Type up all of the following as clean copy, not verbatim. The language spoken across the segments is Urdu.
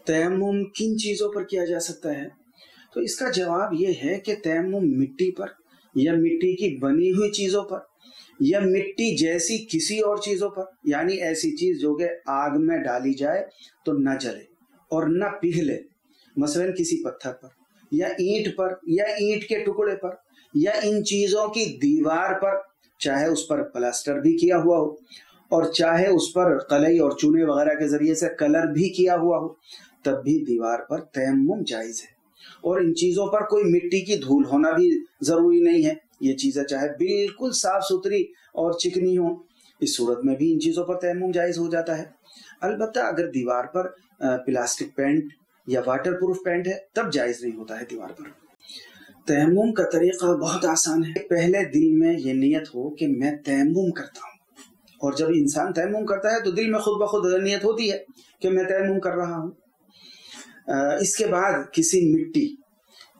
تیمم کن چیزوں پر کیا جا سکتا ہے؟ تو اس کا جواب یہ ہے کہ تیمم مٹی پر یا مٹی کی بنی ہوئی چیزوں پر یا مٹی جیسی کسی اور چیزوں پر، یعنی ایسی چیز جو کہ آگ میں ڈالی جائے تو نہ جلے اور نہ پگھلے، مثلا کسی پتھر پر یا اینٹ پر یا اینٹ کے ٹکڑے پر یا ان چیزوں کی دیوار پر، چاہے اس پر پلاسٹر بھی کیا ہوا ہو اور چاہے اس پر قلعی اور چونے وغیرہ کے ذریعے سے کلر بھی کیا ہوا ہو، تب بھی دیوار پر تیمم جائز ہے۔ اور ان چیزوں پر کوئی مٹی کی دھول ہونا بھی ضروری نہیں ہے، یہ چیزیں چاہے بالکل صاف ستھری اور چکنی ہوں، اس صورت میں بھی ان چیزوں پر تیمم جائز ہو جاتا ہے۔ البتہ اگر دیوار پر پلاسٹک پینٹ یا واٹر پروف پینٹ ہے تب جائز نہیں ہوتا ہے دیوار پر۔ تیمم کا طریقہ بہت آسان ہے۔ پہلے دل میں یہ نیت ہو کہ میں تیمم کرتا ہوں، اور جب انسان تیمم کرتا ہے تو دل میں خود بخود نیت ہوتی ہے کہ میں تیمم کر رہا ہوں۔ اس کے بعد کسی مٹی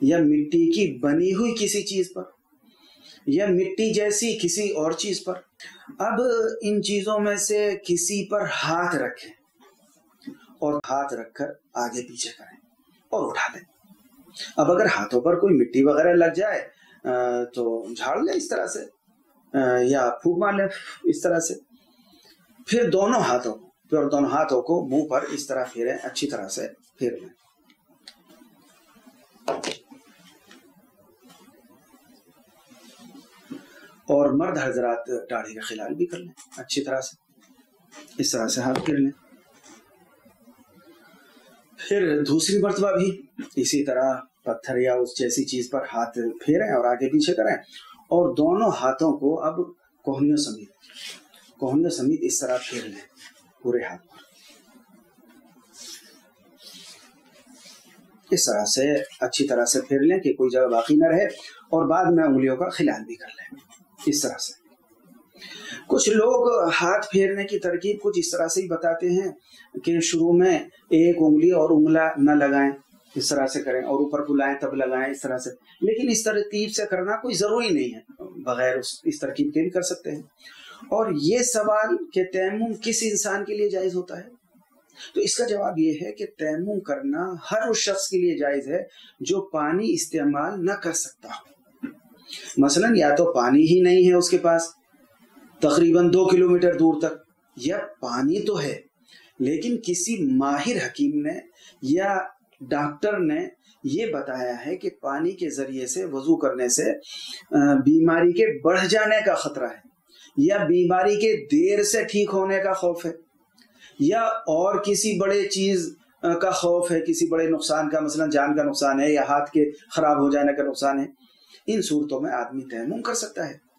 یا مٹی کی بنی ہوئی کسی چیز پر یا مٹی جیسی کسی اور چیز پر، اب ان چیزوں میں سے کسی پر ہاتھ رکھیں اور ہاتھ رکھ کر آگے پیچھے کریں اور اٹھا لیں۔ اب اگر ہاتھوں پر کوئی مٹی وغیرہ لگ جائے تو جھاڑ لیں اس طرح سے یا پھونک مار لیں اس طرح سے۔ پھر دونوں ہاتھوں کو منہ پر اس طرح پھیریں، اچھی طرح سے پھیر لیں۔ اور مرد حضرات داڑھی کا خلال بھی کر لیں اچھی طرح سے، اس طرح سے ہاتھ پھیر لیں۔ پھر دوسری مرتبہ بھی اسی طرح پتھر یا اس جیسی چیز پر ہاتھ پھیریں اور آگے پیچھے کریں، اور دونوں ہاتھوں کو اب کوہنیوں سمیت اس طرح پھیر لیں پورے ہاتھ پر، اس طرح سے اچھی طرح سے پھیر لیں کہ کوئی جگہ باقی نہ رہے، اور بعد میں انگلیوں کا خلال بھی کر لیں اس طرح سے۔ کچھ لوگ ہاتھ پھیرنے کی ترکیب کچھ اس طرح سے ہی بتاتے ہیں کہ شروع میں ایک انگلی اور انگلا نہ لگائیں، اس طرح سے کریں، اور اوپر بلائیں تب لگائیں، اس طرح سے۔ لیکن اس ترتیب سے کرنا کوئی ضروری نہیں ہے، بغیر اس ترکیب کے بھی کر سکتے ہیں۔ اور یہ سوال کہ تیمم کس انسان کے لیے جائز ہوتا ہے، تو اس کا جواب یہ ہے کہ تیمم کرنا ہر اس شخص کے لیے جائز ہے جو پانی استعمال نہ کر سکتا ہو۔ مثلا یا تو پانی ہی نہیں ہے اس کے پاس تقریباً 2 کلومیٹر دور تک، یا پانی تو ہے لیکن کسی ماہر حکیم نے یا ڈاکٹر نے یہ بتایا ہے کہ پانی کے ذریعے سے وضو کرنے سے بیماری کے بڑھ جانے کا خطرہ ہے، یا بیماری کے دیر سے ٹھیک ہونے کا خوف ہے، یا اور کسی بڑے چیز کا خوف ہے، کسی بڑے نقصان کا، مثلا جان کا نقصان ہے یا ہاتھ کے خراب ہو جانے کا نقصان ہے۔ ان صورتوں میں آدمی تیمم کر سکتا ہے۔